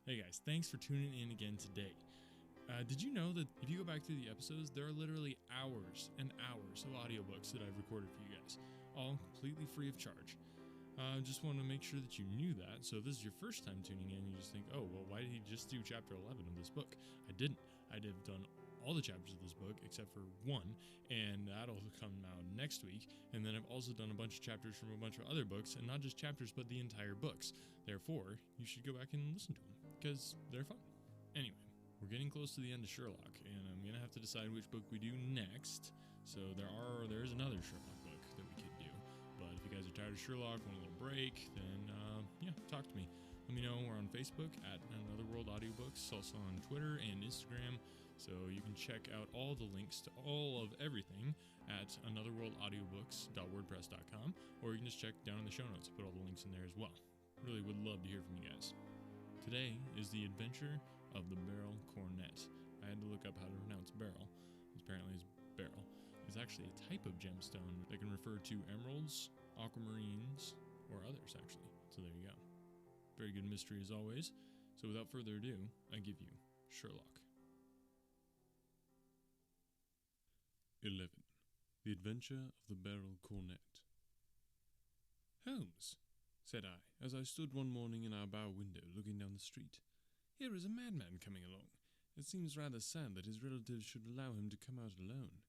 Hey guys, thanks for tuning in again today. Did you know that if you go back through the episodes, there are literally hours and hours of audiobooks that I've recorded for you guys, all completely free of charge. Just want to make sure that you knew that. So if this is your first time tuning in, you just think, oh, well, why did he just do chapter 11 of this book? I didn't. I'd have done all the chapters of this book except for one, and that'll come out next week. And then I've also done a bunch of chapters from a bunch of other books, and not just chapters, but the entire books. Therefore, you should go back and listen to them, because they're fun. Anyway, we're getting close to the end of Sherlock, and I'm gonna have to decide which book we do next. So there is another Sherlock book that we could do. But if you guys are tired of Sherlock, want a little break, then talk to me. Let me know. We're on Facebook at Another World Audiobooks, also on Twitter and Instagram. So you can check out all the links to all of everything at anotherworldaudiobooks.wordpress.com, or you can just check down in the show notes. I put all the links in there as well. Really would love to hear from you guys. Today is the adventure of the Beryl Cornet. I had to look up how to pronounce Beryl. Apparently it's Beryl. It's actually a type of gemstone that can refer to emeralds, aquamarines, or others actually. So there you go. Very good mystery as always. So without further ado, I give you Sherlock. 11. The Adventure of the Beryl Cornet. "Holmes," said I, as I stood one morning in our bow window looking down the street, "here is a madman coming along. It seems rather sad that his relatives should allow him to come out alone."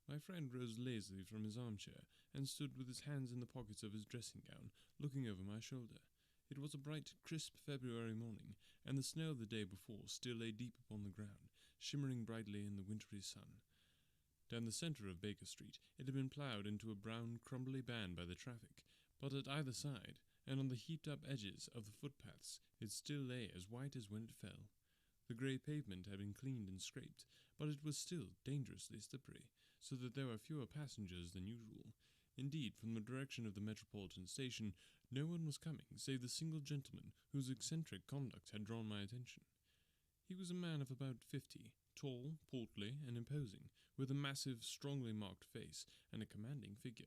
My friend rose lazily from his armchair and stood with his hands in the pockets of his dressing gown, looking over my shoulder. It was a bright, crisp February morning, and the snow of the day before still lay deep upon the ground, shimmering brightly in the wintry sun. Down the centre of Baker Street it had been ploughed into a brown, crumbly band by the traffic, but at either side, and on the heaped-up edges of the footpaths, it still lay as white as when it fell. The grey pavement had been cleaned and scraped, but it was still dangerously slippery, so that there were fewer passengers than usual. Indeed, from the direction of the Metropolitan Station, no one was coming save the single gentleman whose eccentric conduct had drawn my attention. He was a man of about 50, tall, portly, and imposing, with a massive, strongly marked face and a commanding figure.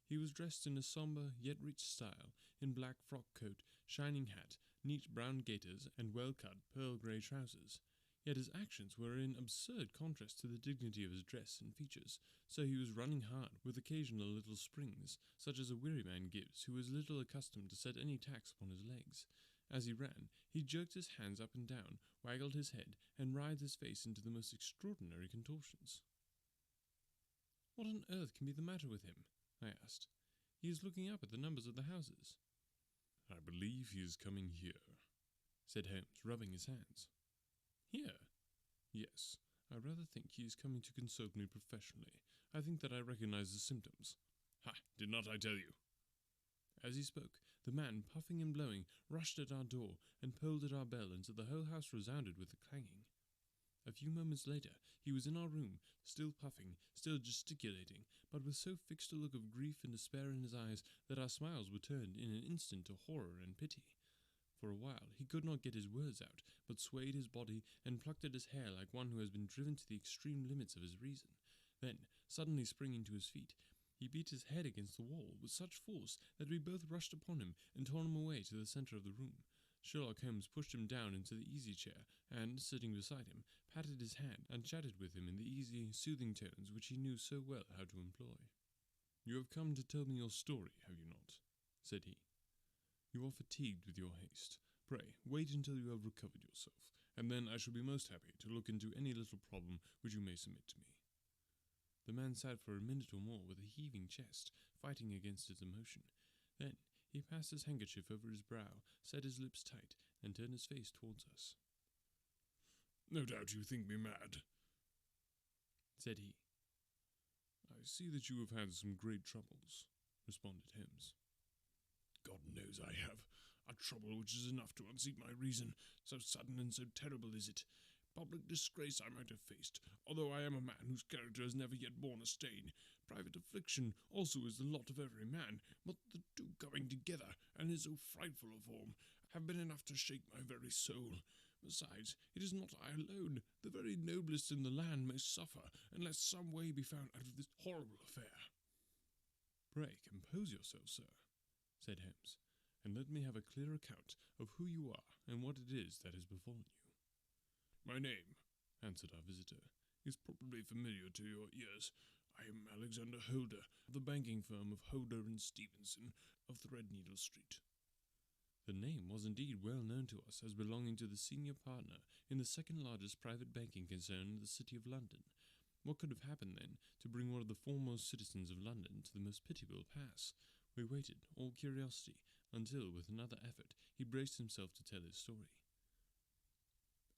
He was dressed in a sombre yet rich style, in black frock coat, shining hat, neat brown gaiters, and well-cut pearl-grey trousers. Yet his actions were in absurd contrast to the dignity of his dress and features, so he was running hard, with occasional little springs, such as a weary man gives who is little accustomed to set any tax upon his legs. As he ran, he jerked his hands up and down, waggled his head, and writhed his face into the most extraordinary contortions. "What on earth can be the matter with him?" I asked. "He is looking up at the numbers of the houses." "I believe he is coming here," said Holmes, rubbing his hands. "Here?" "Yes. I rather think he is coming to consult me professionally. I think that I recognize the symptoms." "Ha! Did not I tell you?" As he spoke, the man, puffing and blowing, rushed at our door and pulled at our bell until the whole house resounded with the clanging. A few moments later, he was in our room, still puffing, still gesticulating, but with so fixed a look of grief and despair in his eyes that our smiles were turned in an instant to horror and pity. For a while he could not get his words out, but swayed his body and plucked at his hair like one who has been driven to the extreme limits of his reason. Then, suddenly springing to his feet, he beat his head against the wall with such force that we both rushed upon him and tore him away to the centre of the room. Sherlock Holmes pushed him down into the easy-chair, and, sitting beside him, patted his hand and chatted with him in the easy, soothing tones which he knew so well how to employ. "You have come to tell me your story, have you not?" said he. "You are fatigued with your haste. Pray, wait until you have recovered yourself, and then I shall be most happy to look into any little problem which you may submit to me." The man sat for a minute or more with a heaving chest, fighting against its emotion. Then he passed his handkerchief over his brow, set his lips tight, and turned his face towards us. "No doubt you think me mad," said he. "I see that you have had some great troubles," responded Holmes. "God knows I have. A trouble which is enough to unseat my reason, so sudden and so terrible is it. Public disgrace I might have faced, although I am a man whose character has never yet borne a stain. Private affliction also is the lot of every man, but the two coming together, and in so frightful a form, have been enough to shake my very soul. Besides, it is not I alone. The very noblest in the land may suffer, unless some way be found out of this horrible affair." "Pray, compose yourself, sir," said Holmes, "and let me have a clear account of who you are and what it is that has befallen you." "My name," answered our visitor, "is probably familiar to your ears. I am Alexander Holder, of the banking firm of Holder and Stevenson of Threadneedle Street." The name was indeed well known to us as belonging to the senior partner in the second largest private banking concern in the city of London. What could have happened, then, to bring one of the foremost citizens of London to the most pitiable pass? We waited, all curiosity, until, with another effort, he braced himself to tell his story.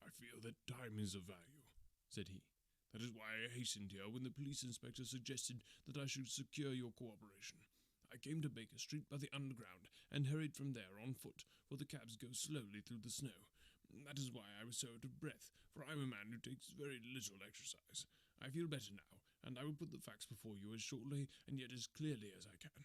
"I feel that time is of value," said he. "That is why I hastened here when the police inspector suggested that I should secure your cooperation. I came to Baker Street by the Underground, and hurried from there on foot, for the cabs go slowly through the snow. That is why I was so out of breath, for I am a man who takes very little exercise. I feel better now, and I will put the facts before you as shortly and yet as clearly as I can.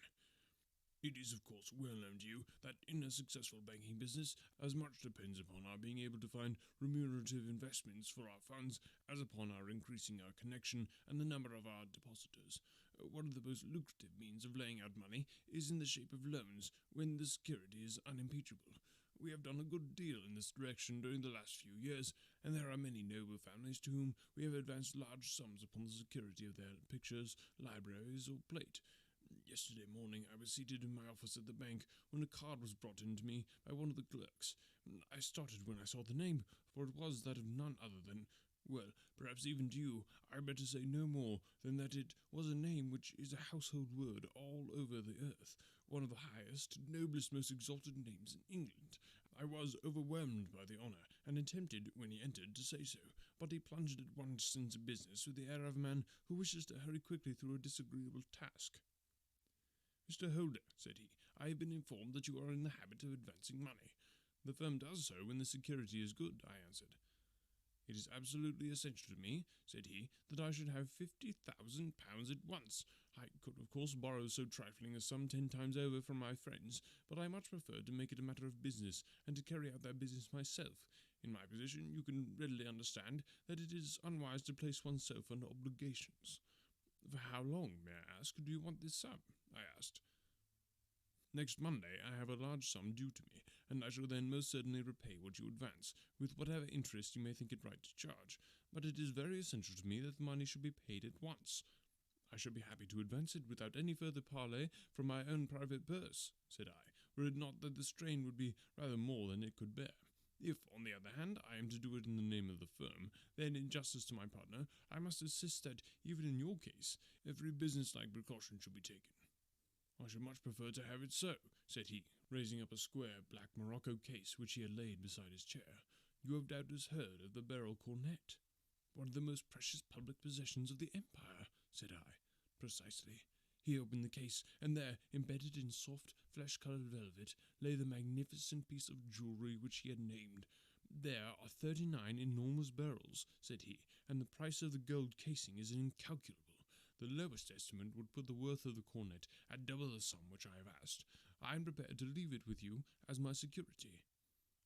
It is, of course, well known to you that in a successful banking business, as much depends upon our being able to find remunerative investments for our funds as upon our increasing our connection and the number of our depositors. One of the most lucrative means of laying out money is in the shape of loans, when the security is unimpeachable. We have done a good deal in this direction during the last few years, and there are many noble families to whom we have advanced large sums upon the security of their pictures, libraries, or plate. Yesterday morning I was seated in my office at the bank when a card was brought in to me by one of the clerks. I started when I saw the name, for it was that of none other than, well, perhaps even to you, I had better say no more than that it was a name which is a household word all over the earth, one of the highest, noblest, most exalted names in England. I was overwhelmed by the honour, and attempted, when he entered, to say so, but he plunged at once into business with the air of a man who wishes to hurry quickly through a disagreeable task. "Mr. Holder," said he, "I have been informed that you are in the habit of advancing money." "The firm does so when the security is good," I answered. "It is absolutely essential to me," said he, "that I should have £50,000 at once. I could, of course, borrow so trifling a sum 10 times over from my friends, but I much prefer to make it a matter of business, and to carry out that business myself. In my position, you can readily understand that it is unwise to place oneself under obligations." "For how long, may I ask, do you want this sum?" I asked. "Next Monday I have a large sum due to me, and I shall then most certainly repay what you advance, with whatever interest you may think it right to charge, but it is very essential to me that the money should be paid at once." "I shall be happy to advance it without any further parley from my own private purse," said I, "were it not that the strain would be rather more than it could bear. If, on the other hand, I am to do it in the name of the firm, then, in justice to my partner, I must insist that, even in your case, every business-like precaution should be taken." "I should much prefer to have it so," said he, raising up a square black morocco case which he had laid beside his chair. "You have doubtless heard of the Beryl Cornet?" "One of the most precious public possessions of the Empire," said I. "Precisely." He opened the case, and there, embedded in soft, flesh-coloured velvet, lay the magnificent piece of jewellery which he had named. "There are 39 enormous barrels," said he, "and the price of the gold casing is incalculable. The lowest estimate would put the worth of the cornet at double the sum which I have asked. I am prepared to leave it with you as my security."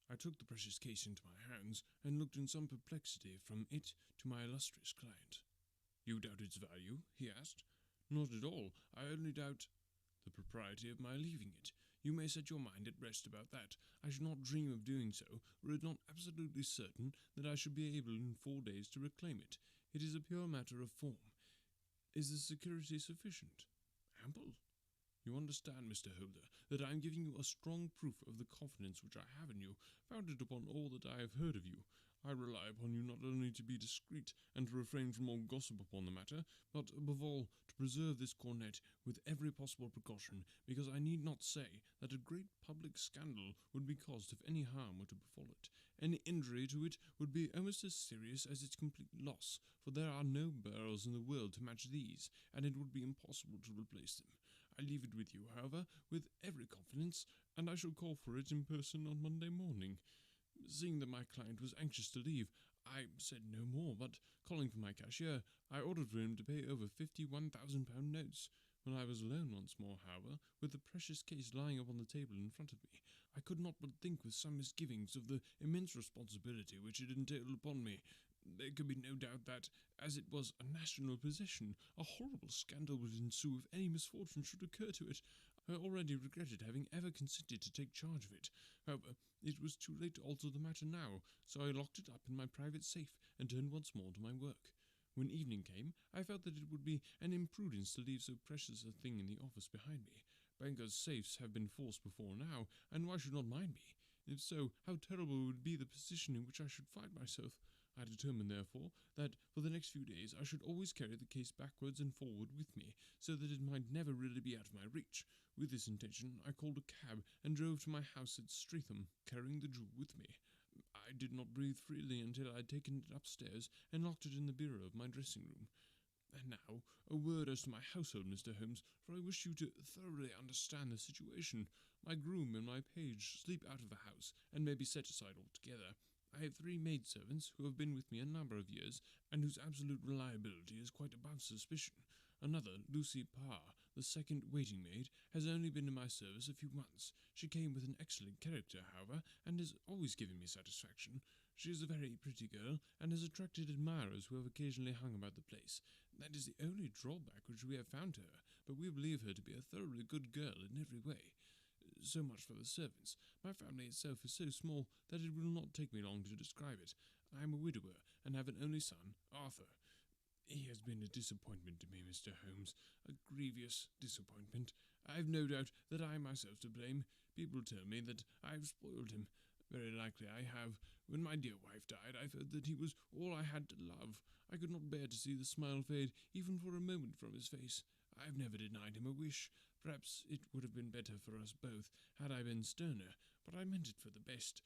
I took the precious case into my hands, and looked in some perplexity from it to my illustrious client. "You doubt its value?" he asked. "Not at all. I only doubt the propriety of my leaving it. You may set your mind at rest about that. I should not dream of doing so, were it not absolutely certain that I should be able in 4 days to reclaim it. It is a pure matter of form. Is the security sufficient?" "Ample." "You understand, Mr. Holder, that I am giving you a strong proof of the confidence which I have in you, founded upon all that I have heard of you. I rely upon you not only to be discreet, and to refrain from all gossip upon the matter, but, above all, to preserve this cornet with every possible precaution, because I need not say that a great public scandal would be caused if any harm were to befall it. Any injury to it would be almost as serious as its complete loss, for there are no barrels in the world to match these, and it would be impossible to replace them. I leave it with you, however, with every confidence, and I shall call for it in person on Monday morning." Seeing that my client was anxious to leave, I said no more, but, calling for my cashier, I ordered for him to pay over £51,000 notes. When I was alone once more, however, with the precious case lying upon the table in front of me, I could not but think with some misgivings of the immense responsibility which it entailed upon me. There could be no doubt that, as it was a national possession, a horrible scandal would ensue if any misfortune should occur to it. I already regretted having ever consented to take charge of it. However, it was too late to alter the matter now, so I locked it up in my private safe and turned once more to my work. When evening came, I felt that it would be an imprudence to leave so precious a thing in the office behind me. Bankers' safes have been forced before now, and why should not mine be? If so, how terrible would be the position in which I should find myself. I determined, therefore, that for the next few days I should always carry the case backwards and forward with me, so that it might never really be out of my reach. With this intention, I called a cab and drove to my house at Streatham, carrying the jewel with me. I did not breathe freely until I had taken it upstairs and locked it in the bureau of my dressing room. And now, a word as to my household, Mr. Holmes, for I wish you to thoroughly understand the situation. My groom and my page sleep out of the house, and may be set aside altogether. I have 3 maidservants who have been with me a number of years, and whose absolute reliability is quite above suspicion. Another, Lucy Parr, the second waiting maid, has only been in my service a few months. She came with an excellent character, however, and has always given me satisfaction. She is a very pretty girl, and has attracted admirers who have occasionally hung about the place. That is the only drawback which we have found to her, but we believe her to be a thoroughly good girl in every way. So much for the servants. My family itself is so small that it will not take me long to describe it. I am a widower, and have an only son, Arthur. He has been a disappointment to me, Mr. Holmes, a grievous disappointment. I have no doubt that I am myself to blame. People tell me that I have spoiled him. Very likely I have. When my dear wife died, I felt that he was all I had to love. I could not bear to see the smile fade, even for a moment, from his face. I have never denied him a wish. Perhaps it would have been better for us both had I been sterner, but I meant it for the best.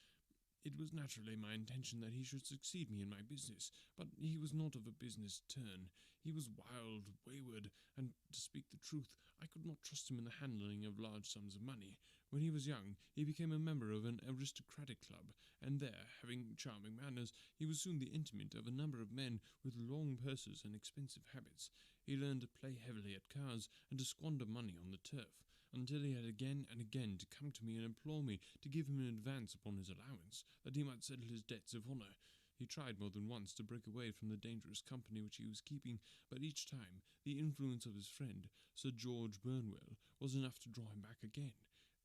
It was naturally my intention that he should succeed me in my business, but he was not of a business turn. He was wild, wayward, and, to speak the truth, I could not trust him in the handling of large sums of money. When he was young, he became a member of an aristocratic club, and there, having charming manners, he was soon the intimate of a number of men with long purses and expensive habits. He learned to play heavily at cards and to squander money on the turf, until he had again and again to come to me and implore me to give him an advance upon his allowance, that he might settle his debts of honour. He tried more than once to break away from the dangerous company which he was keeping, but each time the influence of his friend, Sir George Burnwell, was enough to draw him back again.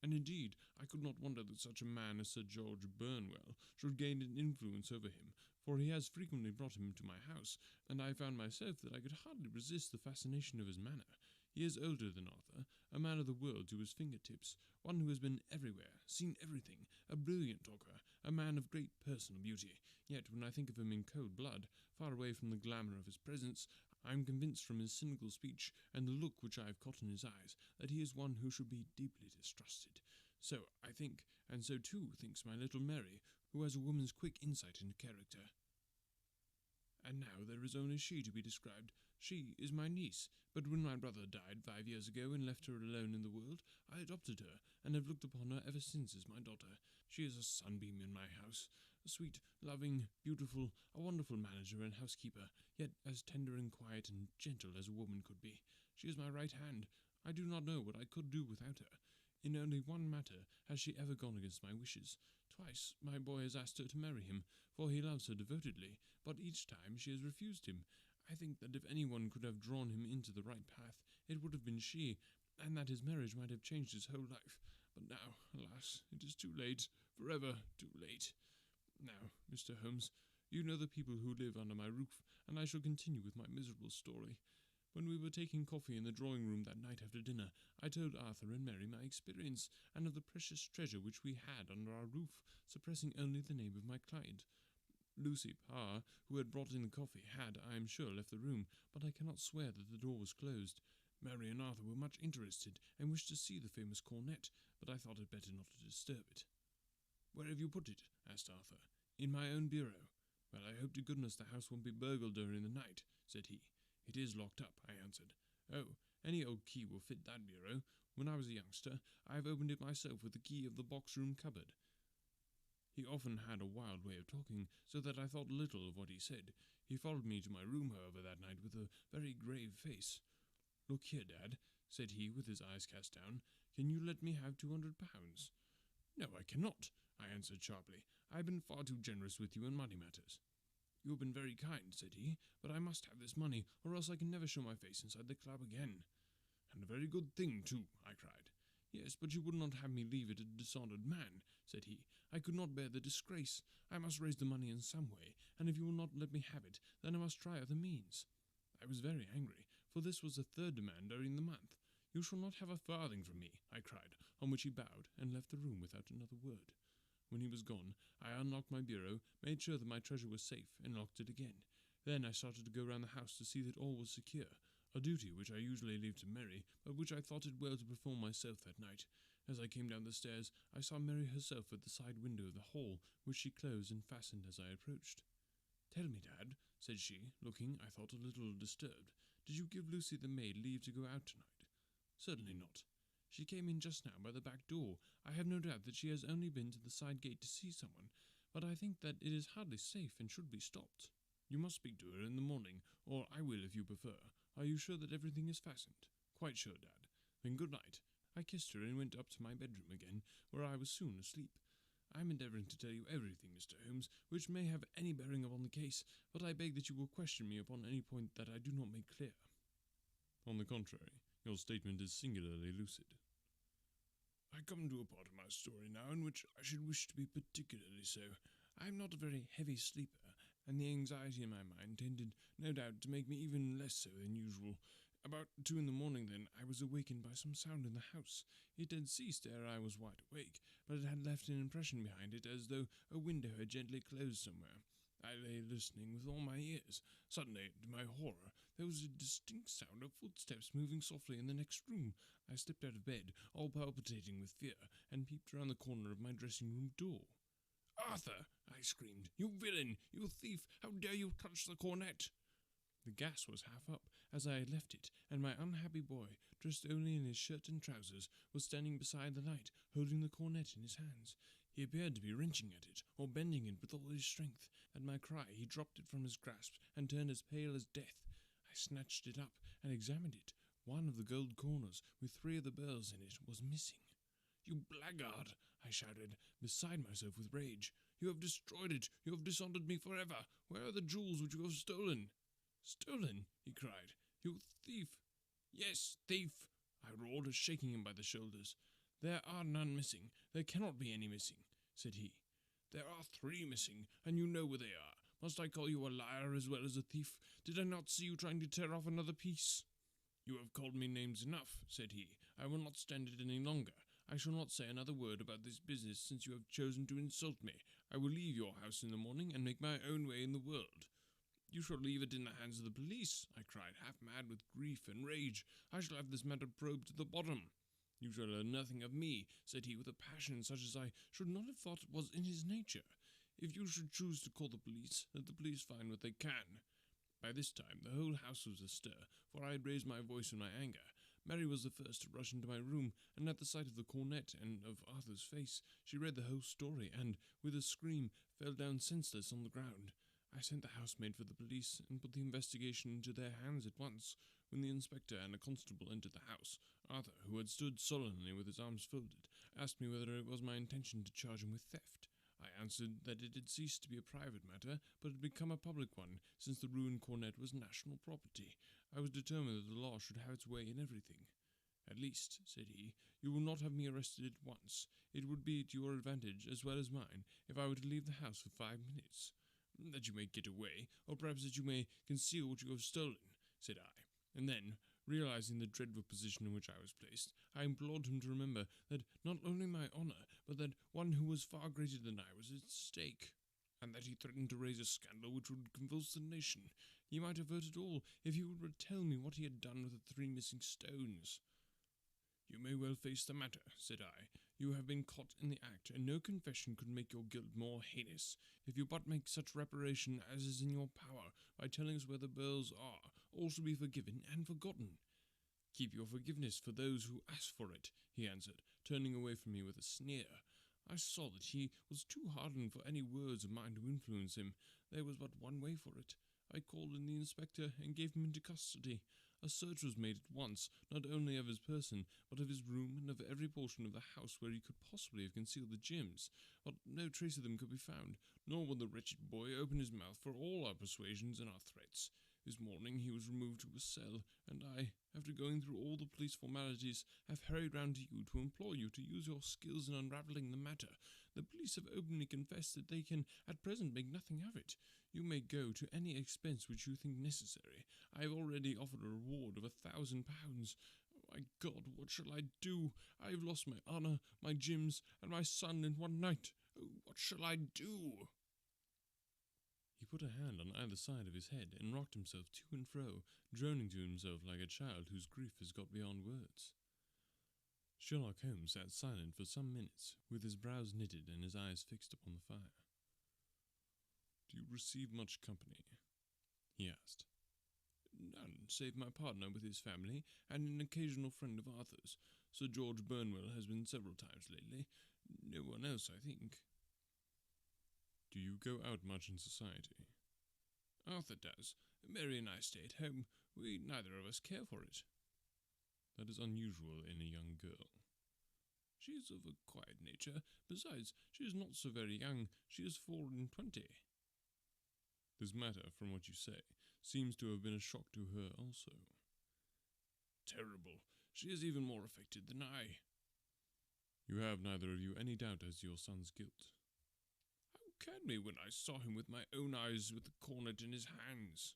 And indeed, I could not wonder that such a man as Sir George Burnwell should gain an influence over him, for he has frequently brought him to my house, and I found myself that I could hardly resist the fascination of his manner. He is older than Arthur, a man of the world to his fingertips, one who has been everywhere, seen everything, a brilliant talker, a man of great personal beauty. Yet when I think of him in cold blood, far away from the glamour of his presence, I am convinced from his cynical speech and the look which I have caught in his eyes that he is one who should be deeply distrusted. So I think, and so too thinks my little Mary, who has a woman's quick insight into character. And now there is only she to be described. She is my niece, but when my brother died 5 years ago and left her alone in the world, I adopted her, and have looked upon her ever since as my daughter. She is a sunbeam in my house, a sweet, loving, beautiful, a wonderful manager and housekeeper, yet as tender and quiet and gentle as a woman could be. She is my right hand. I do not know what I could do without her. In only one matter has she ever gone against my wishes. Twice my boy has asked her to marry him, for he loves her devotedly, but each time she has refused him. I think that if anyone could have drawn him into the right path, it would have been she, and that his marriage might have changed his whole life. But now, alas, it is too late, forever too late. Now, Mr. Holmes, you know the people who live under my roof, and I shall continue with my miserable story. When we were taking coffee in the drawing-room that night after dinner, I told Arthur and Mary my experience, and of the precious treasure which we had under our roof, suppressing only the name of my client. Lucy Parr, who had brought in the coffee, had, I am sure, left the room, but I cannot swear that the door was closed. Mary and Arthur were much interested, and wished to see the famous Cornet, but I thought it better not to disturb it. "Where have you put it?" asked Arthur. "In my own bureau." "Well, I hope to goodness the house won't be burgled during the night," said he. "It is locked up," I answered. "Oh, any old key will fit that bureau. When I was a youngster, I have opened it myself with the key of the box-room cupboard." He often had a wild way of talking, so that I thought little of what he said. He followed me to my room, however, that night with a very grave face. "Look here, Dad," said he, with his eyes cast down, "can you let me have £200? "No, I cannot," I answered sharply. "I have been far too generous with you in money matters." "You have been very kind," said he, "but I must have this money, or else I can never show my face inside the club again." "And a very good thing, too," I cried. Yes, but you would not have me leave it a dishonoured man, said he. I could not bear the disgrace. I must raise the money in some way, and if you will not let me have it, then I must try other means. I was very angry, for this was the third demand during the month. You shall not have a farthing from me, I cried, on which he bowed and left the room without another word. When he was gone, I unlocked my bureau, made sure that my treasure was safe, and locked it again. Then I started to go round the house to see that all was secure, a duty which I usually leave to Mary, but which I thought it well to perform myself that night. As I came down the stairs, I saw Mary herself at the side window of the hall, which she closed and fastened as I approached. "Tell me, Dad," said she, looking, I thought, a little disturbed, "did you give Lucy the maid leave to go out tonight?" "Certainly not. She came in just now by the back door. I have no doubt that she has only been to the side gate to see someone, but I think that it is hardly safe and should be stopped. You must speak to her in the morning, or I will if you prefer. Are you sure that everything is fastened?" "Quite sure, Dad." "Then good night." I kissed her and went up to my bedroom again, where I was soon asleep. I am endeavouring to tell you everything, Mr. Holmes, which may have any bearing upon the case, but I beg that you will question me upon any point that I do not make clear. On the contrary, your statement is singularly lucid. I come to a part of my story now in which I should wish to be particularly so. I am not a very heavy sleeper, and the anxiety in my mind tended, no doubt, to make me even less so than usual. About 2 in the morning, then, I was awakened by some sound in the house. It had ceased ere I was wide awake, but it had left an impression behind it as though a window had gently closed somewhere. I lay listening with all my ears. Suddenly, to my horror, there was a distinct sound of footsteps moving softly in the next room. I slipped out of bed, all palpitating with fear, and peeped round the corner of my dressing-room door. "Arthur!" I screamed. "You villain! You thief! How dare you touch the cornet?" The gas was half up, as I had left it, and my unhappy boy, dressed only in his shirt and trousers, was standing beside the light, holding the cornet in his hands. He appeared to be wrenching at it, or bending it with all his strength. At my cry, he dropped it from his grasp, and turned as pale as death. I snatched it up, and examined it. One of the gold corners, with 3 of the bells in it, was missing. "You blackguard!" I shouted, beside myself with rage. "You have destroyed it! You have dishonoured me forever! Where are the jewels which you have stolen?" "Stolen?" he cried. "You thief!" "Yes, thief!" I roared, shaking him by the shoulders. "There are none missing. There cannot be any missing," said he. "There are 3 missing, and you know where they are. Must I call you a liar as well as a thief? Did I not see you trying to tear off another piece?" "You have called me names enough," said he. "I will not stand it any longer. I shall not say another word about this business since you have chosen to insult me. I will leave your house in the morning and make my own way in the world." "You shall leave it in the hands of the police," I cried, half mad with grief and rage. "I shall have this matter probed to the bottom." "You shall learn nothing of me," said he, with a passion such as I should not have thought was in his nature. "If you should choose to call the police, let the police find what they can." By this time the whole house was astir, for I had raised my voice in my anger. Mary was the first to rush into my room, and at the sight of the cornet and of Arthur's face, she read the whole story, and, with a scream, fell down senseless on the ground. I sent the housemaid for the police, and put the investigation into their hands at once. When the inspector and a constable entered the house, Arthur, who had stood sullenly with his arms folded, asked me whether it was my intention to charge him with theft. I answered that it had ceased to be a private matter, but had become a public one, since the ruined cornet was national property. I was determined that the law should have its way in everything. "At least," said he, "you will not have me arrested at once. It would be to your advantage, as well as mine, if I were to leave the house for 5 minutes. "That you may get away, or perhaps that you may conceal what you have stolen," said I. And then, realizing the dreadful position in which I was placed, I implored him to remember that not only my honour, but that one who was far greater than I was at stake, and that he threatened to raise a scandal which would convulse the nation. He might avert it all, if he would tell me what he had done with the 3 missing stones. "You may well face the matter," said I. "You have been caught in the act, and no confession could make your guilt more heinous. If you but make such reparation as is in your power, by telling us where the bells are, all shall be forgiven and forgotten." "Keep your forgiveness for those who ask for it," he answered, turning away from me with a sneer. I saw that he was too hardened for any words of mine to influence him. There was but one way for it. I called in the inspector and gave him into custody. A search was made at once, not only of his person, but of his room and of every portion of the house where he could possibly have concealed the gems, but no trace of them could be found, nor would the wretched boy open his mouth for all our persuasions and our threats. This morning he was removed to a cell, and I, after going through all the police formalities, have hurried round to you to implore you to use your skills in unravelling the matter. The police have openly confessed that they can at present make nothing of it. You may go to any expense which you think necessary. I have already offered a reward of £1,000. Oh my God, what shall I do? I have lost my honour, my Jims, and my son in one night. Oh, what shall I do? He put a hand on either side of his head and rocked himself to and fro, droning to himself like a child whose grief has got beyond words. Sherlock Holmes sat silent for some minutes, with his brows knitted and his eyes fixed upon the fire. "Do you receive much company?" he asked. "None, save my partner with his family, and an occasional friend of Arthur's. Sir George Burnwell has been several times lately. No one else, I think." "Do you go out much in society?" "Arthur does. Mary and I stay at home. We neither of us care for it." "That is unusual in a young girl." "She is of a quiet nature. Besides, she is not so very young. She is 24. "This matter, from what you say, seems to have been a shock to her also." "Terrible. She is even more affected than I." "You have neither of you any doubt as to your son's guilt?" "How can we when I saw him with my own eyes with the cornet in his hands?"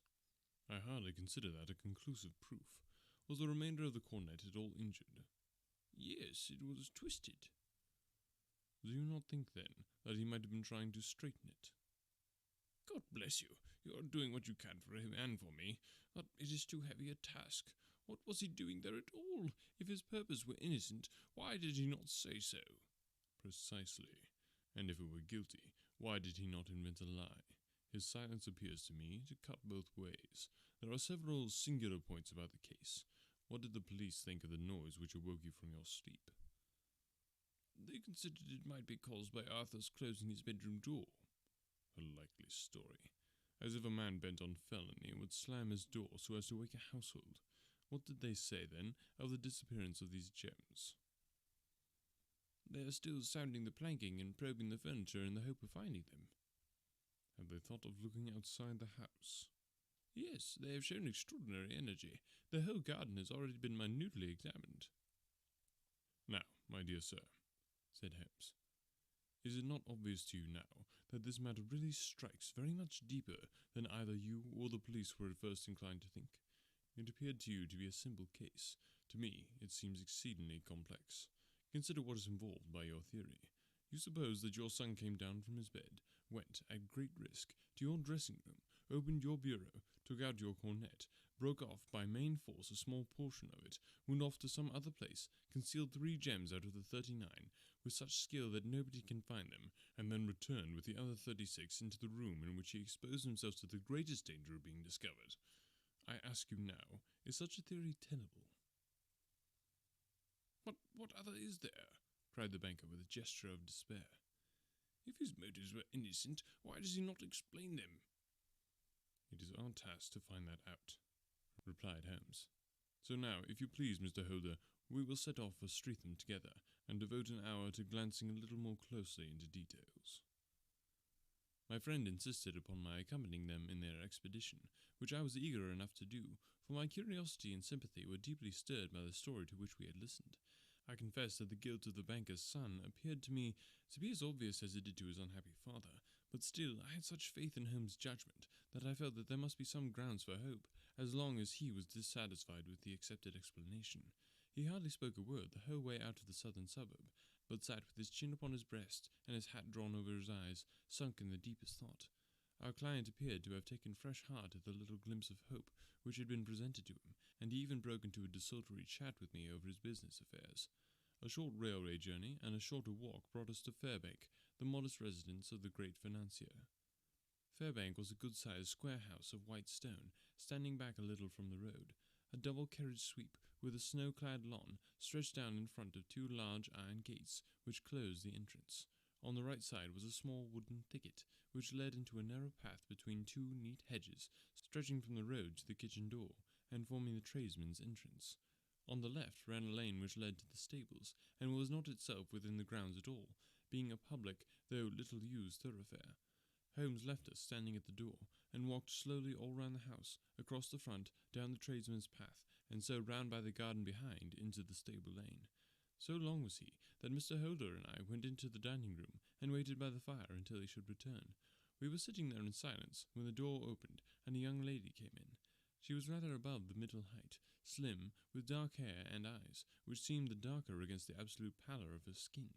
"I hardly consider that a conclusive proof. Was the remainder of the cornet at all injured?" "Yes, it was twisted." "Do you not think, then, that he might have been trying to straighten it?" "God bless you, you are doing what you can for him and for me, but it is too heavy a task. What was he doing there at all? If his purpose were innocent, why did he not say so?" "Precisely. And if it were guilty, why did he not invent a lie? His silence appears to me to cut both ways. There are several singular points about the case. What did the police think of the noise which awoke you from your sleep?" "They considered it might be caused by Arthur's closing his bedroom door." "A likely story. As if a man bent on felony would slam his door so as to wake a household. What did they say, then, of the disappearance of these gems?" "They are still sounding the planking and probing the furniture in the hope of finding them." "Have they thought of looking outside the house?" "Yes, they have shown extraordinary energy. The whole garden has already been minutely examined." "Now, my dear sir," said Holmes, "is it not obvious to you now that this matter really strikes very much deeper than either you or the police were at first inclined to think? It appeared to you to be a simple case. To me, it seems exceedingly complex. Consider what is involved by your theory. You suppose that your son came down from his bed, went, at great risk, to your dressing room, opened your bureau, took out your cornet, broke off by main force a small portion of it, went off to some other place, concealed 3 gems out of the 39, with such skill that nobody can find them, and then returned with the other 36 into the room in which he exposed himself to the greatest danger of being discovered. I ask you now, is such a theory tenable?" What other is there?" cried the banker with a gesture of despair. "If his motives were innocent, why does he not explain them?" "It is our task to find that out," replied Holmes. "So now, if you please, Mr. Holder, we will set off for Streatham together, and devote an hour to glancing a little more closely into details." My friend insisted upon my accompanying them in their expedition, which I was eager enough to do, for my curiosity and sympathy were deeply stirred by the story to which we had listened. I confess that the guilt of the banker's son appeared to me to be as obvious as it did to his unhappy father, but still I had such faith in Holmes' judgment that I felt that there must be some grounds for hope, as long as he was dissatisfied with the accepted explanation. He hardly spoke a word the whole way out of the southern suburb, but sat with his chin upon his breast and his hat drawn over his eyes, sunk in the deepest thought. Our client appeared to have taken fresh heart at the little glimpse of hope which had been presented to him, and he even broke into a desultory chat with me over his business affairs. A short railway journey and a shorter walk brought us to Fairbank, the modest residence of the great financier. Fairbank was a good-sized square house of white stone, standing back a little from the road. A double-carriage sweep, with a snow-clad lawn, stretched down in front of 2 large iron gates, which closed the entrance. On the right side was a small wooden thicket, which led into a narrow path between 2 neat hedges, stretching from the road to the kitchen door, and forming the tradesmen's entrance. On the left ran a lane which led to the stables, and was not itself within the grounds at all, being a public, though little-used thoroughfare. Holmes left us standing at the door, and walked slowly all round the house, across the front, down the tradesman's path, and so round by the garden behind, into the stable lane. So long was he, that Mr. Holder and I went into the dining room, and waited by the fire until he should return. We were sitting there in silence, when the door opened, and a young lady came in. She was rather above the middle height, slim, with dark hair and eyes, which seemed the darker against the absolute pallor of her skin.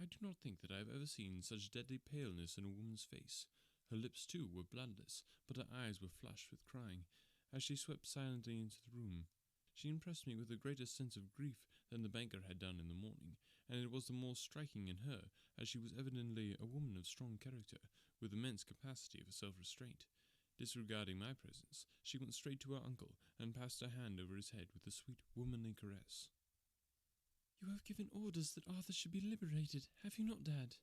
I do not think that I have ever seen such deadly paleness in a woman's face. Her lips, too, were bloodless, but her eyes were flushed with crying. As she swept silently into the room, she impressed me with a greater sense of grief than the banker had done in the morning, and it was the more striking in her, as she was evidently a woman of strong character, with immense capacity for self-restraint. Disregarding my presence, she went straight to her uncle, and passed her hand over his head with a sweet womanly caress. "You have given orders that Arthur should be liberated, have you not, Dad?"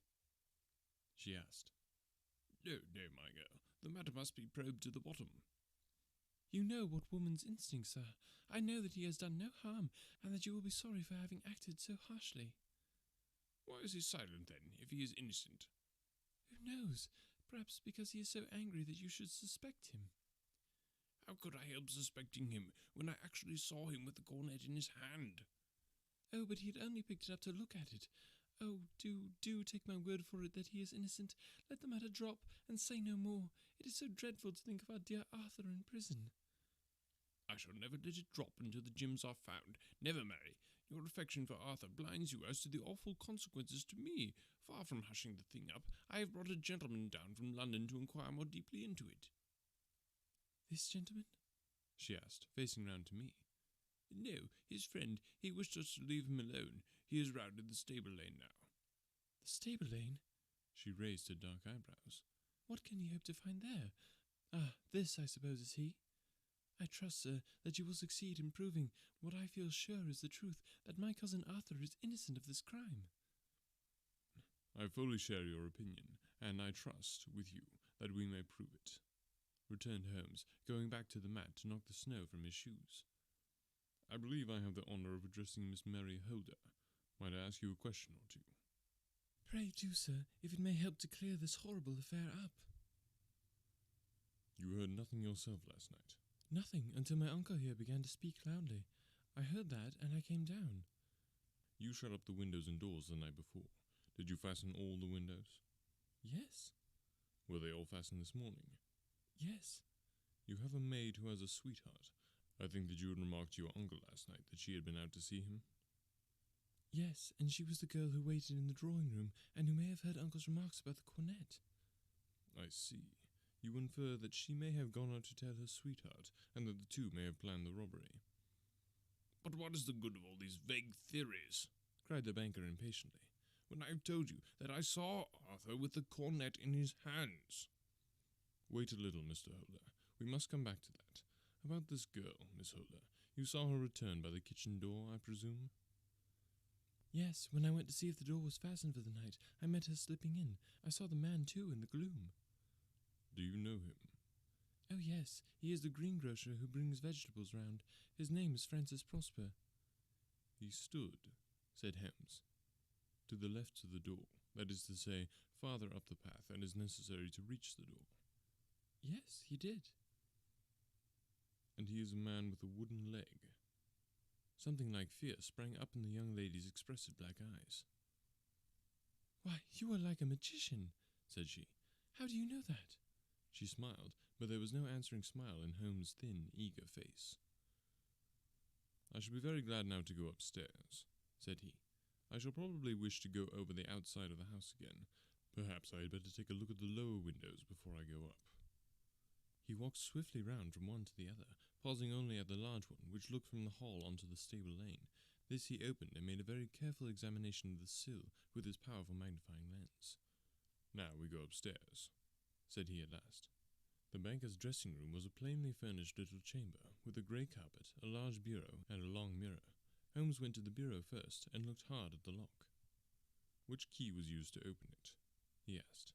she asked. "No, no, my girl. The matter must be probed to the bottom." "You know what woman's instincts are. I know that he has done no harm, and that you will be sorry for having acted so harshly." "Why is he silent, then, if he is innocent?" "Who knows? Perhaps because he is so angry that you should suspect him." "How could I help suspecting him, when I actually saw him with the cornet in his hand?" "Oh, but he had only picked it up to look at it. Oh, do take my word for it that he is innocent. Let the matter drop, and say no more. It is so dreadful to think of our dear Arthur in prison." "I shall never let it drop until the gems are found. Never, Mary. Your affection for Arthur blinds you as to the awful consequences to me. Far from hushing the thing up, I have brought a gentleman down from London to inquire more deeply into it." "This gentleman?" she asked, facing round to me. "No, his friend. He wished us to leave him alone. He is round in the stable lane now." "The stable lane?" She raised her dark eyebrows. "What can he hope to find there? Ah, this, I suppose, is he? I trust, sir, that you will succeed in proving what I feel sure is the truth, that my cousin Arthur is innocent of this crime." "I fully share your opinion, and I trust, with you, that we may prove it," returned Holmes, going back to the mat to knock the snow from his shoes. "I believe I have the honour of addressing Miss Mary Holder. Might I ask you a question or two?" "Pray do, sir, if it may help to clear this horrible affair up." "You heard nothing yourself last night?" "Nothing, until my uncle here began to speak loudly. I heard that, and I came down." "You shut up the windows and doors the night before. Did you fasten all the windows?" "Yes." "Were they all fastened this morning?" "Yes." "You have a maid who has a sweetheart. I think that you had remarked to your uncle last night that she had been out to see him?" "Yes, and she was the girl who waited in the drawing-room, and who may have heard uncle's remarks about the cornet." "I see. You infer that she may have gone out to tell her sweetheart, and that the two may have planned the robbery." "But what is the good of all these vague theories?" cried the banker impatiently, "when I have told you that I saw Arthur with the cornet in his hands?" "Wait a little, Mr. Holder. We must come back to that. About this girl, Miss Holder. You saw her return by the kitchen door, I presume?" "Yes, when I went to see if the door was fastened for the night, I met her slipping in. I saw the man, too, in the gloom." Do you know him? Oh, yes, he is the greengrocer who brings vegetables round. His name is Francis Prosper. He stood, said Holmes, to the left of the door, that is to say, farther up the path than is necessary to reach the door. Yes, he did. And he is a man with a wooden leg. Something like fear sprang up in the young lady's expressive black eyes. Why, you are like a magician, said she. How do you know that? She smiled, but there was no answering smile in Holmes' thin, eager face. I shall be very glad now to go upstairs, said he. I shall probably wish to go over the outside of the house again. Perhaps I had better take a look at the lower windows before I go up. He walked swiftly round from one to the other, pausing only at the large one, which looked from the hall onto the stable lane. This he opened and made a very careful examination of the sill with his powerful magnifying lens. Now we go upstairs, said he at last. The banker's dressing-room was a plainly furnished little chamber, with a grey carpet, a large bureau, and a long mirror. Holmes went to the bureau first, and looked hard at the lock. Which key was used to open it? He asked.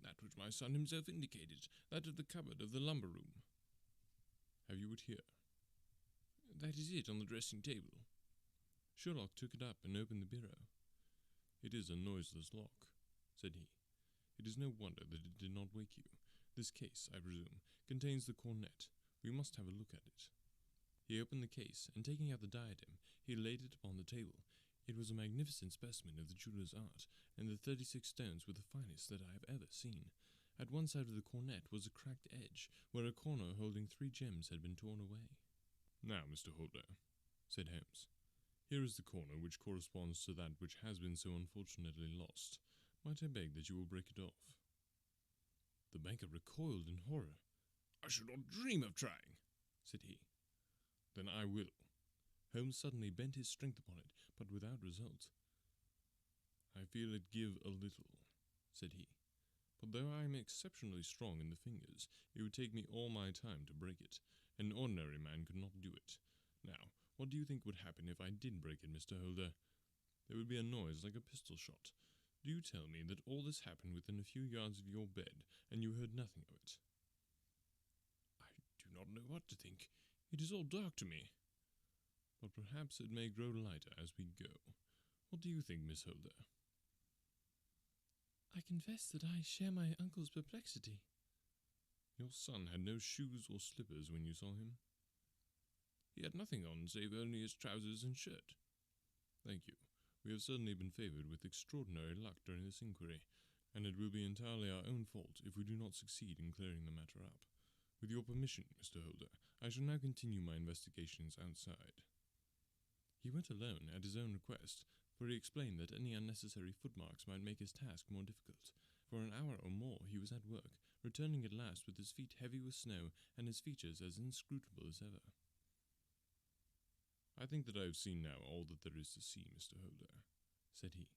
That which my son himself indicated, that of the cupboard of the lumber room. Have you it here? That is it, on the dressing table. Sherlock took it up and opened the bureau. It is a noiseless lock, said he. It is no wonder that it did not wake you. This case, I presume, contains the cornet. We must have a look at it." He opened the case, and taking out the diadem, he laid it upon the table. It was a magnificent specimen of the jeweller's art, and the 36 stones were the finest that I have ever seen. At one side of the cornet was a cracked edge, where a corner holding 3 gems had been torn away. "Now, Mr. Holder," said Holmes, "here is the corner which corresponds to that which has been so unfortunately lost. Might I beg that you will break it off?" The banker recoiled in horror. "I should not dream of trying," said he. "Then I will." Holmes suddenly bent his strength upon it, but without result. "I feel it give a little," said he. "But though I am exceptionally strong in the fingers, it would take me all my time to break it. An ordinary man could not do it. Now, what do you think would happen if I did break it, Mr. Holder? There would be a noise like a pistol shot. Do you tell me that all this happened within a few yards of your bed, and you heard nothing of it?" "I do not know what to think. It is all dark to me." "But perhaps it may grow lighter as we go. What do you think, Miss Holder?" "I confess that I share my uncle's perplexity." "Your son had no shoes or slippers when you saw him?" "He had nothing on save only his trousers and shirt." "Thank you. We have certainly been favoured with extraordinary luck during this inquiry, and it will be entirely our own fault if we do not succeed in clearing the matter up. With your permission, Mr. Holder, I shall now continue my investigations outside." He went alone at his own request, for he explained that any unnecessary footmarks might make his task more difficult. For an hour or more he was at work, returning at last with his feet heavy with snow and his features as inscrutable as ever. "I think that I have seen now all that there is to see, Mr. Holder," said he.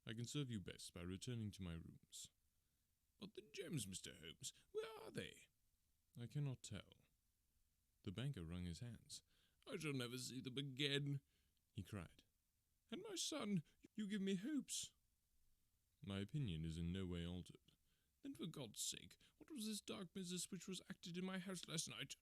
"I can serve you best by returning to my rooms." "But the gems, Mr. Holmes, where are they?" "I cannot tell." The banker wrung his hands. "I shall never see them again," he cried. "And my son, you give me hopes." "My opinion is in no way altered." "Then for God's sake, what was this dark business which was acted in my house last night?"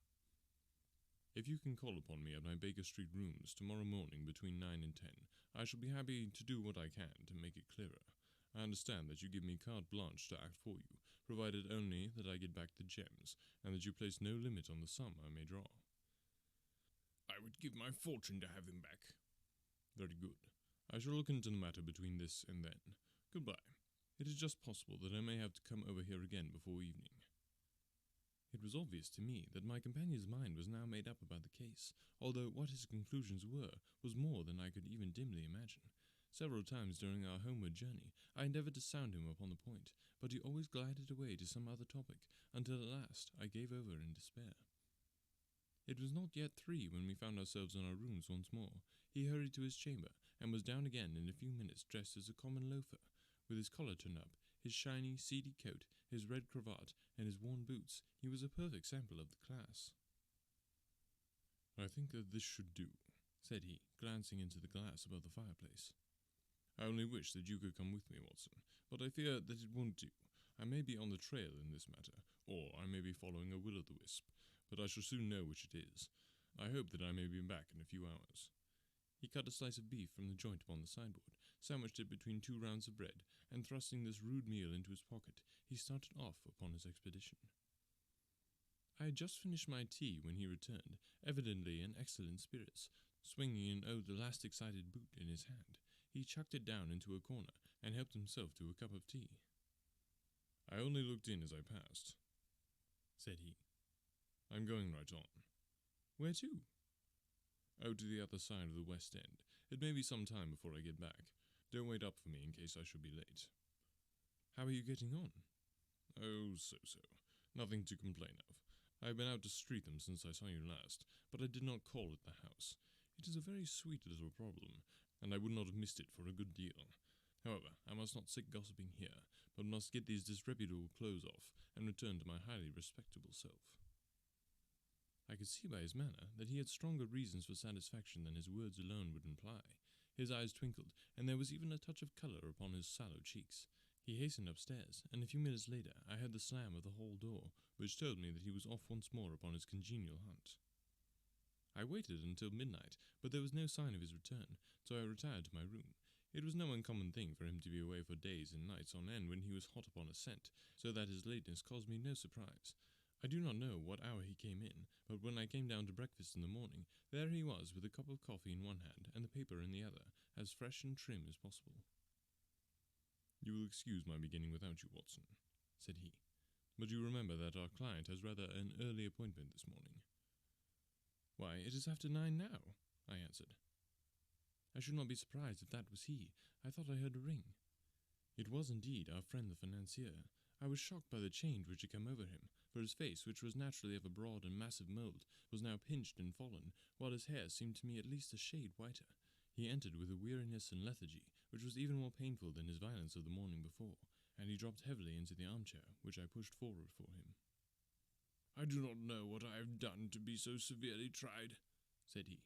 "If you can call upon me at my Baker Street rooms tomorrow morning between 9 and 10, I shall be happy to do what I can to make it clearer. I understand that you give me carte blanche to act for you, provided only that I get back the gems, and that you place no limit on the sum I may draw." "I would give my fortune to have them back." "Very good. I shall look into the matter between this and then. Goodbye. It is just possible that I may have to come over here again before evening." It was obvious to me that my companion's mind was now made up about the case, although what his conclusions were was more than I could even dimly imagine. Several times during our homeward journey I endeavoured to sound him upon the point, but he always glided away to some other topic, until at last I gave over in despair. It was not yet 3 when we found ourselves in our rooms once more. He hurried to his chamber, and was down again in a few minutes dressed as a common loafer, with his collar turned up, his shiny, seedy coat, his red cravat, and his worn boots. He was a perfect sample of the class. "I think that this should do," said he, glancing into the glass above the fireplace. "I only wish that you could come with me, Watson, but I fear that it won't do. I may be on the trail in this matter, or I may be following a will-o'-the-wisp, but I shall soon know which it is. I hope that I may be back in a few hours." He cut a slice of beef from the joint upon the sideboard, sandwiched it between 2 rounds of bread, and thrusting this rude meal into his pocket, he started off upon his expedition. I had just finished my tea when he returned, evidently in excellent spirits. Swinging an old elastic-sided boot in his hand, he chucked it down into a corner, and helped himself to a cup of tea. "I only looked in as I passed," said he. "I'm going right on." "Where to?" "Oh, to the other side of the West End. It may be some time before I get back. Don't wait up for me in case I should be late." "How are you getting on?" "Oh, so-so. Nothing to complain of. I have been out to Streatham since I saw you last, but I did not call at the house. It is a very sweet little problem, and I would not have missed it for a good deal. However, I must not sit gossiping here, but must get these disreputable clothes off, and return to my highly respectable self." I could see by his manner that he had stronger reasons for satisfaction than his words alone would imply. His eyes twinkled, and there was even a touch of colour upon his sallow cheeks. He hastened upstairs, and a few minutes later I heard the slam of the hall door, which told me that he was off once more upon his congenial hunt. I waited until midnight, but there was no sign of his return, so I retired to my room. It was no uncommon thing for him to be away for days and nights on end when he was hot upon a scent, so that his lateness caused me no surprise. I do not know what hour he came in, but when I came down to breakfast in the morning, there he was with a cup of coffee in one hand and the paper in the other, as fresh and trim as possible. "You will excuse my beginning without you, Watson," said he, "but you remember that our client has rather an early appointment this morning." "Why, it is after 9 now," I answered. I should not be surprised if that was he. I thought I heard a ring. It was indeed our friend the financier. I was shocked by the change which had come over him, for his face, which was naturally of a broad and massive mould, was now pinched and fallen, while his hair seemed to me at least a shade whiter. He entered with a weariness and lethargy, which was even more painful than his violence of the morning before, and he dropped heavily into the armchair, which I pushed forward for him. "I do not know what I have done to be so severely tried," said he.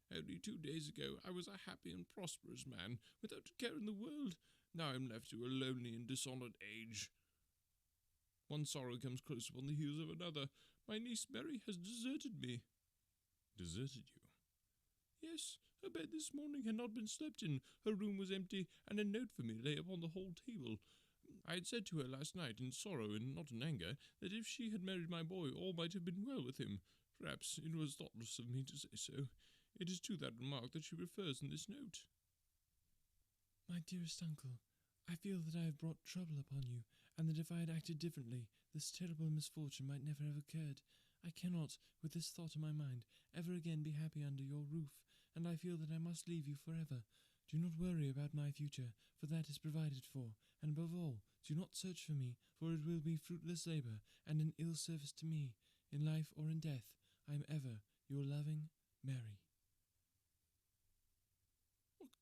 "Only 2 days ago I was a happy and prosperous man, without a care in the world. Now I am left to a lonely and dishonoured age. One sorrow comes close upon the heels of another. My niece Mary has deserted me." "Deserted you?" "Yes, her bed this morning had not been slept in, her room was empty, and a note for me lay upon the hall table. I had said to her last night, in sorrow and not in anger, that if she had married my boy, all might have been well with him. Perhaps it was thoughtless of me to say so. It is to that remark that she refers in this note." "My dearest uncle, I feel that I have brought trouble upon you, and that if I had acted differently, this terrible misfortune might never have occurred. I cannot, with this thought in my mind, ever again be happy under your roof, and I feel that I must leave you forever. Do not worry about my future, for that is provided for, and above all, do not search for me, for it will be fruitless labour, and an ill service to me. In life or in death, I am ever your loving Mary."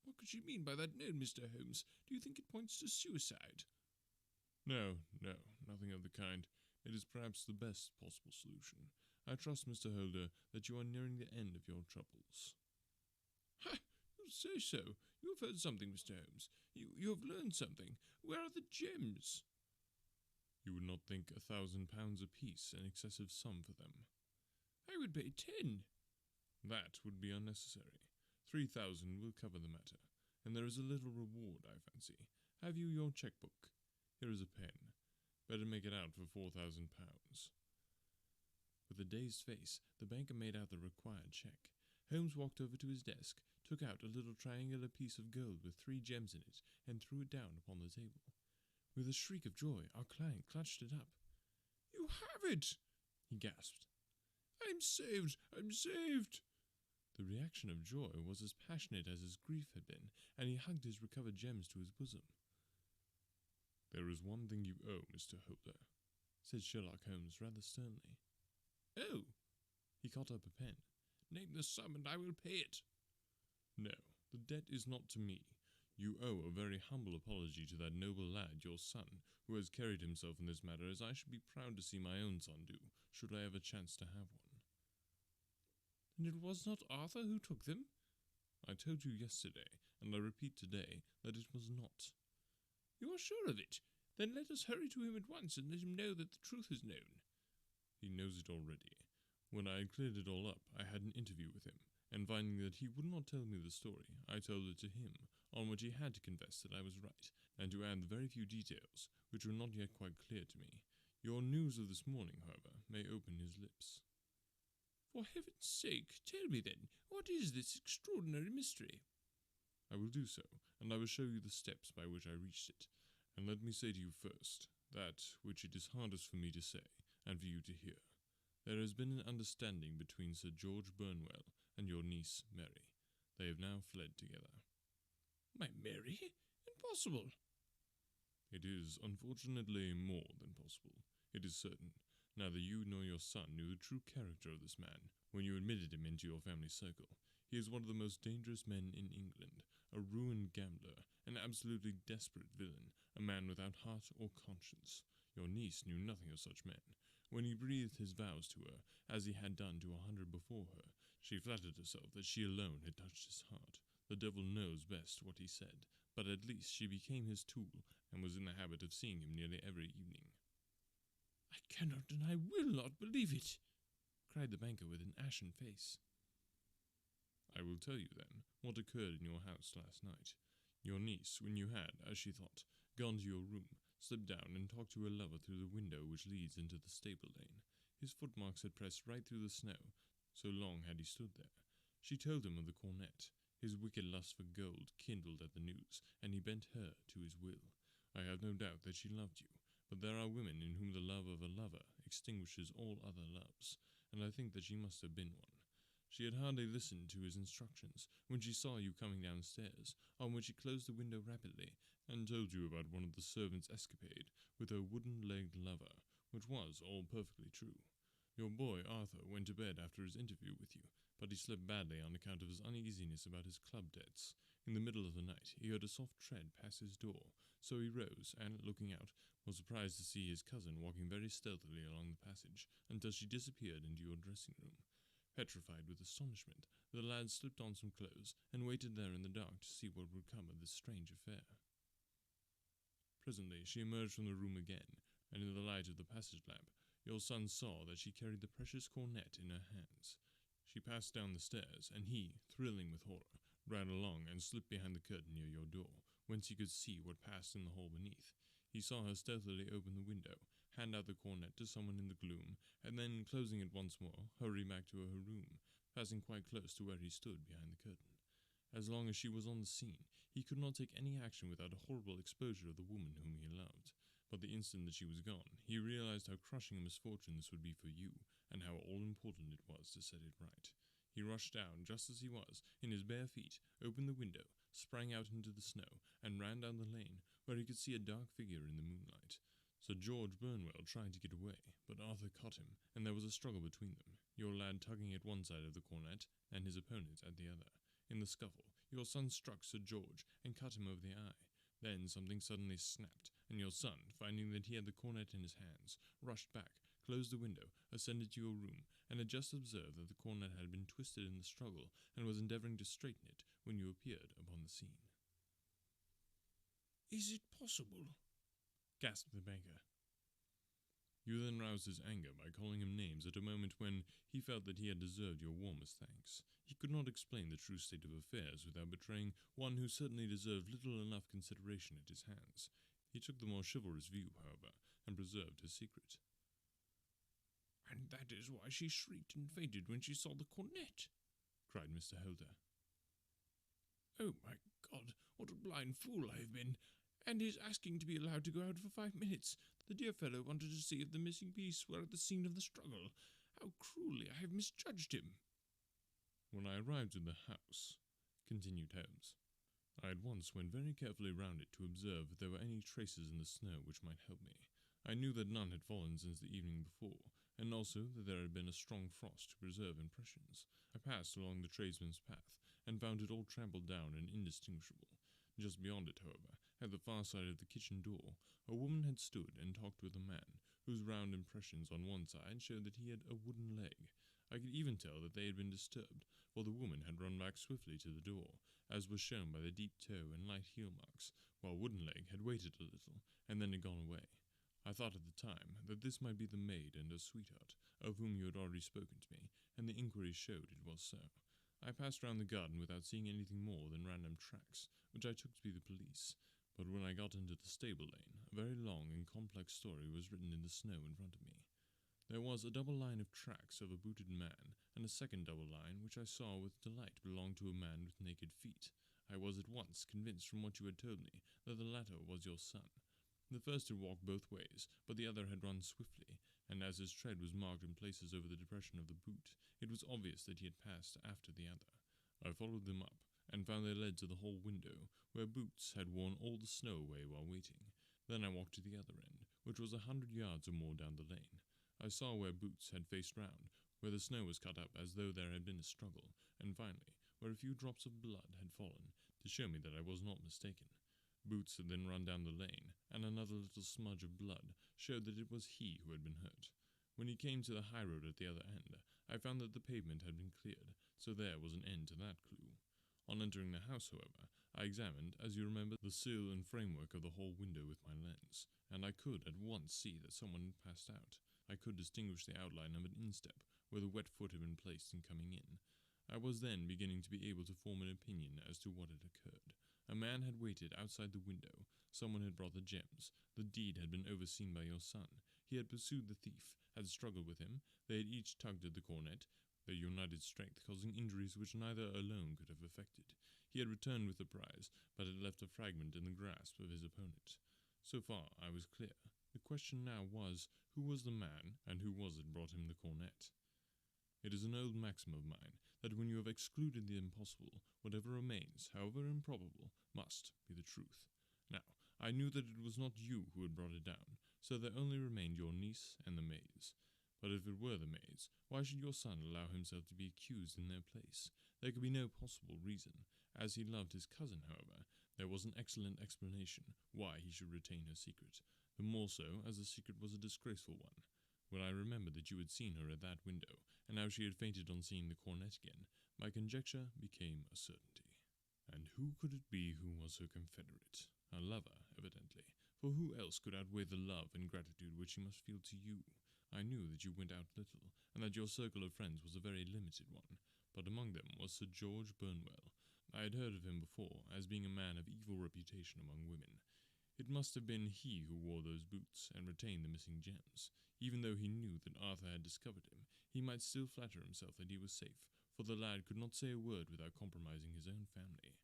What could she mean by that note, Mr. Holmes? Do you think it points to suicide?" No, nothing of the kind. It is perhaps the best possible solution. I trust, Mr. Holder, that you are nearing the end of your troubles." "Ha! You say so. You have heard something, Mr. Holmes. You have learned something. Where are the gems?" "You would not think £1,000 apiece an excessive sum for them?" "I would pay 10. "That would be unnecessary. 3,000 will cover the matter, and there is a little reward, I fancy. Have you your cheque-book? Here is a pen. Better make it out for £4,000. With a dazed face, the banker made out the required cheque. Holmes walked over to his desk, took out a little triangular piece of gold with 3 gems in it, and threw it down upon the table. With a shriek of joy, our client clutched it up. "You have it!" he gasped. "I'm saved! I'm saved!" The reaction of joy was as passionate as his grief had been, and he hugged his recovered gems to his bosom. "There is one thing you owe, Mr. Holder," said Sherlock Holmes rather sternly. "Oh!" He caught up a pen. "Name the sum and I will pay it." "No, the debt is not to me. You owe a very humble apology to that noble lad, your son, who has carried himself in this matter as I should be proud to see my own son do, should I ever chance to have one." "And it was not Arthur who took them?" "I told you yesterday, and I repeat today, that it was not." "You are sure of it? Then let us hurry to him at once and let him know that the truth is known." "He knows it already. When I had cleared it all up, I had an interview with him, and finding that he would not tell me the story, I told it to him, on which he had to confess that I was right, and to add the very few details, which were not yet quite clear to me. Your news of this morning, however, may open his lips." "For heaven's sake, tell me then, what is this extraordinary mystery?" "I will do so, and I will show you the steps by which I reached it. And let me say to you first, that which it is hardest for me to say, and for you to hear. There has been an understanding between Sir George Burnwell and your niece Mary. They have now fled together." "My Mary? Impossible!" "It is, unfortunately, more than possible. It is certain. Neither you nor your son knew the true character of this man when you admitted him into your family circle. He is one of the most dangerous men in England, a ruined gambler, an absolutely desperate villain, a man without heart or conscience. Your niece knew nothing of such men. When he breathed his vows to her, as he had done to 100 before her, she flattered herself that she alone had touched his heart. The devil knows best what he said, but at least she became his tool, and was in the habit of seeing him nearly every evening." "I cannot and I will not believe it," cried the banker with an ashen face. "I will tell you, then, what occurred in your house last night. Your niece, when you had, as she thought, gone to your room, slipped down and talked to her lover through the window which leads into the stable lane. His footmarks had pressed right through the snow, so long had he stood there. She told him of the cornet. His wicked lust for gold kindled at the news, and he bent her to his will. I have no doubt that she loved you, but there are women in whom the love of a lover extinguishes all other loves, and I think that she must have been one. She had hardly listened to his instructions when she saw you coming downstairs, on which she closed the window rapidly, and told you about one of the servants' escapade with her wooden-legged lover, which was all perfectly true. Your boy Arthur went to bed after his interview with you, but he slept badly on account of his uneasiness about his club debts. In the middle of the night he heard a soft tread pass his door, so he rose, and, looking out, was surprised to see his cousin walking very stealthily along the passage until she disappeared into your dressing-room. Petrified with astonishment, the lad slipped on some clothes and waited there in the dark to see what would come of this strange affair. Presently she emerged from the room again, and in the light of the passage lamp, your son saw that she carried the precious cornet in her hands. She passed down the stairs, and he, thrilling with horror, ran along and slipped behind the curtain near your door, whence he could see what passed in the hall beneath. He saw her stealthily open the window, hand out the cornet to someone in the gloom, and then, closing it once more, hurry back to her room, passing quite close to where he stood behind the curtain. As long as she was on the scene, he could not take any action without a horrible exposure of the woman whom he loved. But the instant that she was gone, he realized how crushing a misfortune this would be for you, and how all-important it was to set it right. He rushed down, just as he was, in his bare feet, opened the window, sprang out into the snow, and ran down the lane, where he could see a dark figure in the moonlight. Sir George Burnwell tried to get away, but Arthur caught him, and there was a struggle between them, your lad tugging at one side of the cornet, and his opponent at the other. In the scuffle, your son struck Sir George, and cut him over the eye. Then something suddenly snapped, and your son, finding that he had the cornet in his hands, rushed back, closed the window, ascended to your room, and had just observed that the cornet had been twisted in the struggle, and was endeavouring to straighten it, when you appeared upon the scene. "Is it possible?" gasped the banker. You then roused his anger by calling him names at a moment when he felt that he had deserved your warmest thanks. He could not explain the true state of affairs without betraying one who certainly deserved little enough consideration at his hands. He took the more chivalrous view, however, and preserved his secret. "And that is why she shrieked and fainted when she saw the cornet," cried Mr. Helder. "Oh, my God, what a blind fool I have been! And his asking to be allowed to go out for 5 minutes. The dear fellow wanted to see if the missing piece were at the scene of the struggle. How cruelly I have misjudged him!" "When I arrived at the house," continued Holmes, "I at once went very carefully round it to observe if there were any traces in the snow which might help me. I knew that none had fallen since the evening before, and also that there had been a strong frost to preserve impressions. I passed along the tradesman's path, and found it all trampled down and indistinguishable. Just beyond it, however, at the far side of the kitchen door, a woman had stood and talked with a man, whose round impressions on one side showed that he had a wooden leg. I could even tell that they had been disturbed, for the woman had run back swiftly to the door, as was shown by the deep toe and light heel marks, while Wooden Leg had waited a little, and then had gone away. I thought at the time that this might be the maid and her sweetheart, of whom you had already spoken to me, and the inquiries showed it was so. I passed round the garden without seeing anything more than random tracks, which I took to be the police, but when I got into the stable lane, a very long and complex story was written in the snow in front of me. There was a double line of tracks of a booted man, and a second double line, which I saw with delight belonged to a man with naked feet. I was at once convinced from what you had told me that the latter was your son. The first had walked both ways, but the other had run swiftly, and as his tread was marked in places over the depression of the boot, it was obvious that he had passed after the other. I followed them up, and found they led to the hall window, where Boots had worn all the snow away while waiting. Then I walked to the other end, which was 100 yards or more down the lane. I saw where Boots had faced round, where the snow was cut up as though there had been a struggle, and finally, where a few drops of blood had fallen, to show me that I was not mistaken. Boots had then run down the lane, and another little smudge of blood showed that it was he who had been hurt. When he came to the high road at the other end, I found that the pavement had been cleared, so there was an end to that clue. On entering the house, however, I examined, as you remember, the sill and framework of the hall window with my lens, and I could at once see that someone had passed out. I could distinguish the outline of an instep, where the wet foot had been placed in coming in. I was then beginning to be able to form an opinion as to what had occurred. A man had waited outside the window. Someone had brought the gems. The deed had been overseen by your son. He had pursued the thief, had struggled with him. They had each tugged at the cornet, their united strength causing injuries which neither alone could have effected. He had returned with the prize, but had left a fragment in the grasp of his opponent. So far, I was clear. The question now was, who was the man, and who was it brought him the cornet? It is an old maxim of mine, that when you have excluded the impossible, whatever remains, however improbable, must be the truth. Now, I knew that it was not you who had brought it down, so there only remained your niece and the maids. But if it were the maids, why should your son allow himself to be accused in their place? There could be no possible reason. As he loved his cousin, however, there was an excellent explanation why he should retain her secret, the more so as the secret was a disgraceful one. When I remembered that you had seen her at that window, and how she had fainted on seeing the cornet again, my conjecture became a certainty. And who could it be who was her confederate? A lover, evidently, for who else could outweigh the love and gratitude which she must feel to you? I knew that you went out little, and that your circle of friends was a very limited one, but among them was Sir George Burnwell. I had heard of him before, as being a man of evil reputation among women. It must have been he who wore those boots, and retained the missing gems. Even though he knew that Arthur had discovered him, he might still flatter himself that he was safe, for the lad could not say a word without compromising his own family.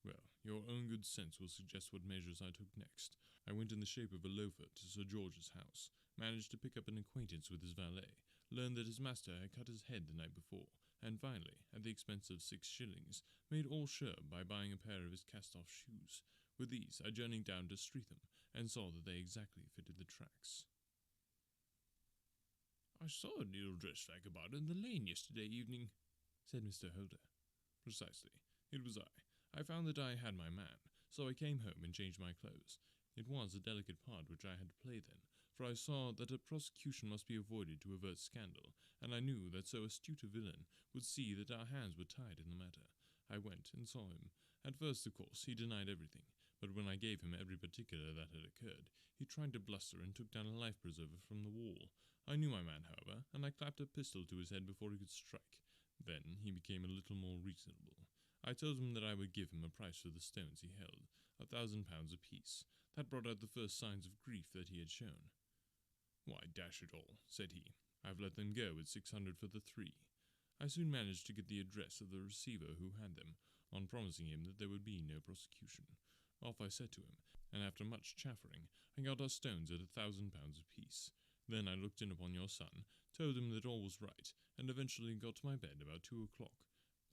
Well, your own good sense will suggest what measures I took next. I went in the shape of a loafer to Sir George's house, managed to pick up an acquaintance with his valet, learned that his master had cut his head the night before, and finally, at the expense of 6 shillings, made all sure by buying a pair of his cast-off shoes. With these, I journeyed down to Streatham, and saw that they exactly fitted the tracks. "I saw an ill-dressed vagabond in the lane yesterday evening," said Mr. Holder. "Precisely. It was I. I found that I had my man, so I came home and changed my clothes. It was a delicate part which I had to play then, for I saw that a prosecution must be avoided to avert scandal, and I knew that so astute a villain would see that our hands were tied in the matter. I went and saw him. At first, of course, he denied everything, but when I gave him every particular that had occurred, he tried to bluster and took down a life-preserver from the wall. I knew my man, however, and I clapped a pistol to his head before he could strike. Then he became a little more reasonable. I told him that I would give him a price for the stones he held, £1,000 apiece. That brought out the first signs of grief that he had shown. 'Why, dash it all,' said he, 'I've let them go at 600 for the 3. I soon managed to get the address of the receiver who had them, on promising him that there would be no prosecution. Off I set to him, and after much chaffering, I got our stones at £1,000 apiece. Then I looked in upon your son, told him that all was right, and eventually got to my bed about 2 o'clock,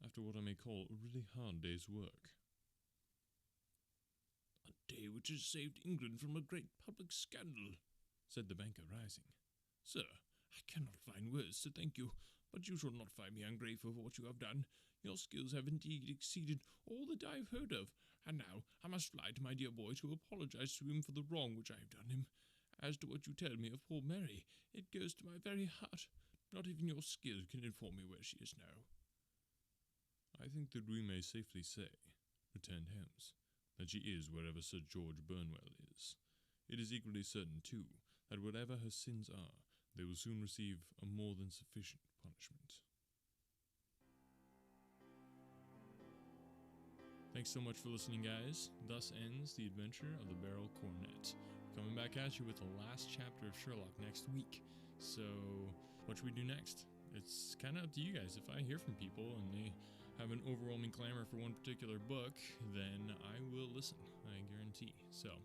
after what I may call a really hard day's work.' 'A day which has saved England from a great public scandal,' said the banker, rising. 'Sir, I cannot find words to thank you, but you shall not find me ungrateful for what you have done. Your skills have indeed exceeded all that I have heard of, and now I must fly to my dear boy to apologize to him for the wrong which I have done him. As to what you tell me of poor Mary, it goes to my very heart. Not even your skill can inform me where she is now.' 'I think that we may safely say,' returned Holmes, 'that she is wherever Sir George Burnwell is. It is equally certain, too, that whatever her sins are, they will soon receive a more than sufficient punishment.' Thanks so much for listening, guys. Thus ends the adventure of the Beryl Cornet. Coming back at you with the last chapter of Sherlock next week. So, what should we do next? It's kind of up to you guys. If I hear from people and they have an overwhelming clamor for one particular book, then I will listen, I guarantee. So,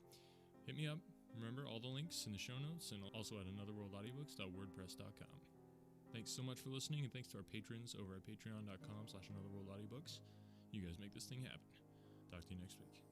hit me up. Remember, all the links in the show notes, and also at anotherworldaudiobooks.wordpress.com. Thanks so much for listening, and thanks to our patrons over at patreon.com/anotherworldaudiobooks. You guys make this thing happen. Talk to you next week.